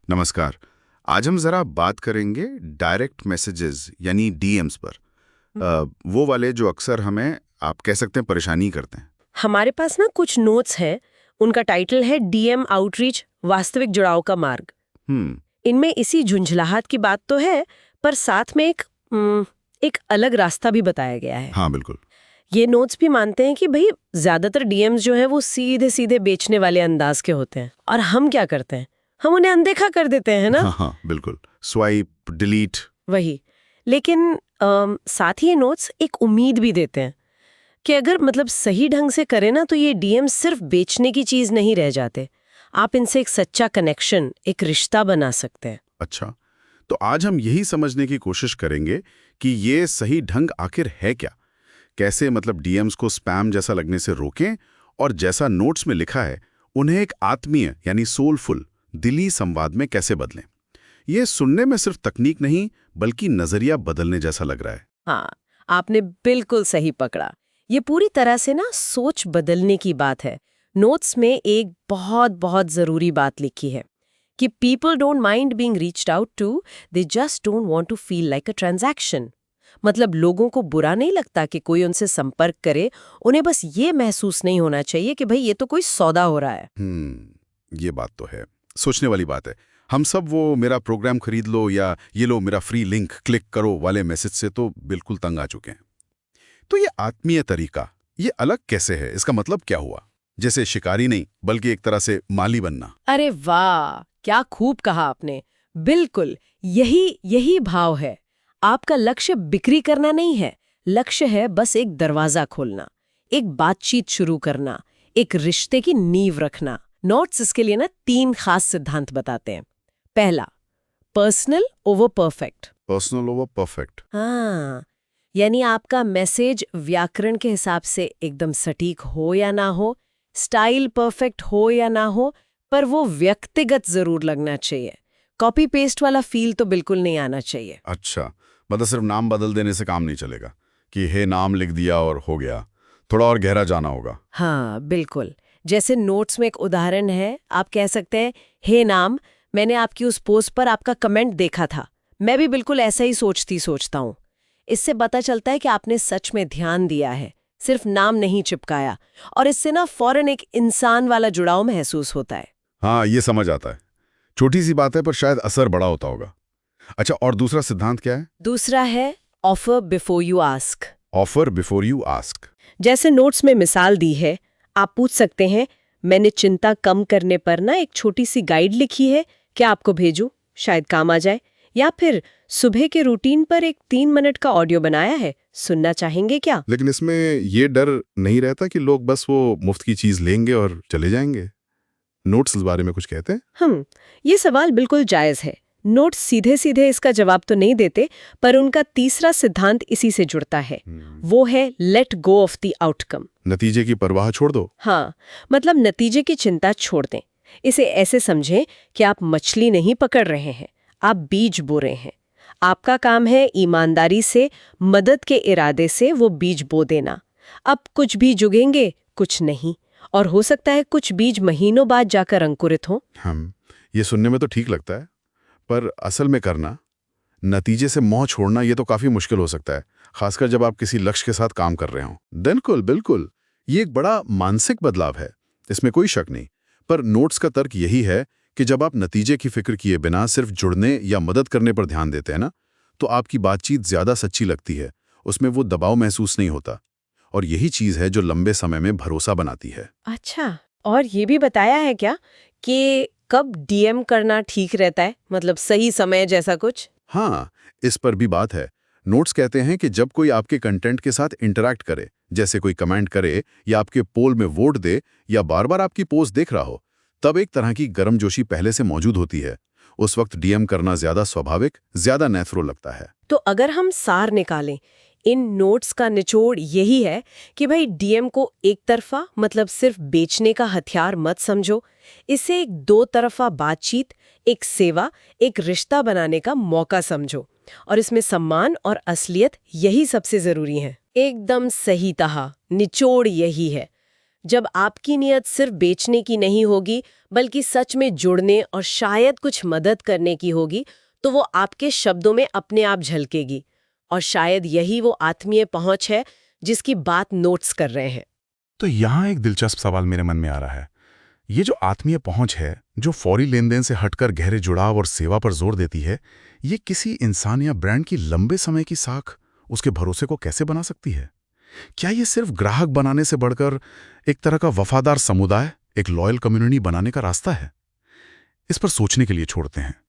नमस्कार। आज हम जरा बात करेंगे डायरेक्ट मैसेजेस यानी डीएम्स पर। वो वाले जो अक्सर हमें आप कह सकते हैं परेशानी करते हैं। हमारे पास ना कुछ नोट्स हैं। उनका टाइटल है डीएम आउटरीच वास्तविक जुड़ाव का मार्ग। हम्म। इनमें इसी झुंझलाहट की बात तो है, पर साथ में एक अलग रास्ता भी बताया गया है। हाँ बिल्कुल। ये नोट्स भी मानते हैं कि भाई ज्यादातर डीएम्स जो है वो सीधे सीधे बेचने वाले अंदाज के होते हैं, और हम क्या करते हैं, हम उन्हें अनदेखा कर देते हैं ना। हाँ हाँ बिल्कुल, स्वाइप डिलीट। वही। लेकिन साथ ही ये नोट्स एक उम्मीद भी देते हैं कि अगर मतलब सही ढंग से करें ना, तो ये डीएम सिर्फ बेचने की चीज नहीं रह जाते। आप इनसे एक सच्चा कनेक्शन, एक रिश्ता बना सकते हैं। अच्छा, तो आज हम यही समझने की कोशिश करेंगे कि ये सही ढंग आखिर है क्या। कैसे मतलब डीएम्स को स्पैम जैसा लगने से रोकें, और जैसा नोट्स में लिखा है उन्हें एक आत्मीय यानी सोलफुल दिली संवाद में कैसे बदलें। ये सुनने में सिर्फ तकनीक नहीं बल्कि नजरिया बदलने जैसा लग रहा है। हाँ, आपने बिल्कुल सही पकड़ा। ये पूरी तरह से ना सोच बदलने की बात है। नोट्स में एक बहुत बहुत जरूरी बात लिखी है कि people don't mind being reached out to, they just don't want to feel like a transaction. मतलब लोगों को बुरा नहीं लगता कि कोई उनसे संपर्क करे, उन्हें बस ये महसूस नहीं होना चाहिए कि भाई ये तो कोई सौदा हो रहा है। ये बात तो है, सोचने वाली बात है। हम सब वो मेरा प्रोग्राम खरीद लो या ये लो मेरा फ्री लिंक क्लिक करो वाले मैसेज से तो बिल्कुल तंग आ चुके हैं। तो ये आत्मीय तरीका ये अलग कैसे है, इसका मतलब क्या हुआ? जैसे शिकारी नहीं बल्कि एक तरह से माली बनना। अरे वाह, क्या खूब कहा आपने। बिल्कुल, यही भाव है। आपका लक्ष्य बिक्री करना नहीं है, लक्ष्य है बस एक दरवाजा खोलना, एक बातचीत शुरू करना, एक रिश्ते की नींव रखना। नोट्स इसके लिए ना 3 खास सिद्धांत बताते हैं। पहला, personal over perfect. Personal over perfect. हाँ, यानी आपका मैसेज व्याकरण के हिसाब से एकदम सटीक हो या ना हो, स्टाइल परफेक्ट हो या ना हो, पर वो व्यक्तिगत जरूर लगना चाहिए। कॉपी पेस्ट वाला फील तो बिल्कुल नहीं आना चाहिए। अच्छा, मतलब सिर्फ नाम बदल देने से काम नहीं चलेगा कि हे नाम लिख दिया और हो गया, थोड़ा और गहरा जाना होगा। हाँ बिल्कुल। जैसे नोट्स में एक उदाहरण है, आप कह सकते हैं, हे नाम, मैंने आपकी उस पोस्ट पर आपका कमेंट देखा था, मैं भी बिल्कुल ऐसा ही सोचता हूँ। इससे पता चलता है कि आपने सच में ध्यान दिया है, सिर्फ नाम नहीं चिपकाया, और इससे ना फौरन एक इंसान वाला जुड़ाव महसूस होता है। हाँ ये समझ आता है, छोटी सी बात है पर शायद असर बड़ा होता होगा। अच्छा, और दूसरा सिद्धांत क्या है? दूसरा है offer before you ask. Offer before you ask. जैसे नोट्स में मिसाल दी है, आप पूछ सकते हैं, मैंने चिंता कम करने पर ना एक छोटी सी गाइड लिखी है, क्या आपको भेजूं, शायद काम आ जाए। या फिर सुबह के रूटीन पर एक 3 मिनट का ऑडियो बनाया है, सुनना चाहेंगे क्या। लेकिन इसमें ये डर नहीं रहता कि लोग बस वो मुफ्त की चीज लेंगे और चले जाएंगे? नोट्स इस बारे में कुछ कहते हैं? ये सवाल बिल्कुल जायज है। नोट्स सीधे सीधे इसका जवाब तो नहीं देते, पर उनका तीसरा सिद्धांत इसी से जुड़ता है। वो है let go of the outcome. नतीजे की परवाह छोड़ दो। हाँ, मतलब नतीजे की चिंता छोड़ दें। इसे ऐसे समझें कि आप मछली नहीं पकड़ रहे हैं, आप बीज बो रहे हैं। आपका काम है ईमानदारी से, मदद के इरादे से वो बीज बो देना। अब कुछ बीज उगेंगे, कुछ नहीं, और हो सकता है कुछ बीज महीनों बाद जाकर अंकुरित हों। ये सुनने में तो ठीक लगता है, पर असल में करना, नतीजे से मोह छोड़ना, ये तो काफी मुश्किल हो सकता है, खासकर जब आप किसी लक्ष्य के साथ काम कर रहे हो। बिल्कुल बिल्कुल, ये एक बड़ा मानसिक बदलाव है, इसमें कोई शक नहीं। पर नोट्स का तर्क यही है कि जब आप नतीजे की फिक्र किए बिना सिर्फ जुड़ने या मदद करने पर ध्यान देते हैं ना, तो आपकी बातचीत ज्यादा सच्ची लगती है, उसमें वो दबाव महसूस नहीं होता। और यही चीज है जो लंबे समय में भरोसा बनाती है। अच्छा, और ये भी बताया है क्या कि कब डीएम करना ठीक रहता है, मतलब सही समय जैसा कुछ। हाँ, इस पर भी बात है। नोट्स कहते हैं कि जब कोई आपके कंटेंट के साथ इंटरैक्ट करे, जैसे कोई कमेंट करे या आपके पोल में वोट दे या बार बार आपकी पोस्ट देख रहा हो, तब एक तरह की गर्मजोशी पहले से मौजूद होती है। उस वक्त डीएम करना ज्यादा स्वाभाविक, ज्यादा नेचुरल लगता है। तो अगर हम सार निकालें, इन नोट्स का निचोड़ यही है कि भाई डीएम को एक तरफा, मतलब सिर्फ बेचने का हथियार मत समझो। इसे एक 2 तरफा बातचीत, एक सेवा, एक रिश्ता बनाने का मौका समझो, और इसमें सम्मान और असलियत यही सबसे जरूरी है। एकदम सही कहा, निचोड़ यही है। जब आपकी नीयत सिर्फ बेचने की नहीं होगी बल्कि सच में जुड़ने और शायद कुछ मदद करने की होगी, तो वो आपके शब्दों में अपने आप झलकेगी। और शायद यही वो आत्मीय पहुंच है जिसकी बात नोट्स कर रहे हैं। तो यहाँ एक दिलचस्प सवाल मेरे मन में आ रहा है। ये जो आत्मीय पहुंच है, जो फौरी लेनदेन से हटकर गहरे जुड़ाव और सेवा पर जोर देती है, ये किसी इंसान या ब्रांड की लंबे समय की साख, उसके भरोसे को कैसे बना सकती है? क्या ये सिर्फ ग्राहक बनाने से बढ़कर एक तरह का वफादार समुदाय, एक लॉयल कम्युनिटी बनाने का रास्ता है? इस पर सोचने के लिए छोड़ते हैं।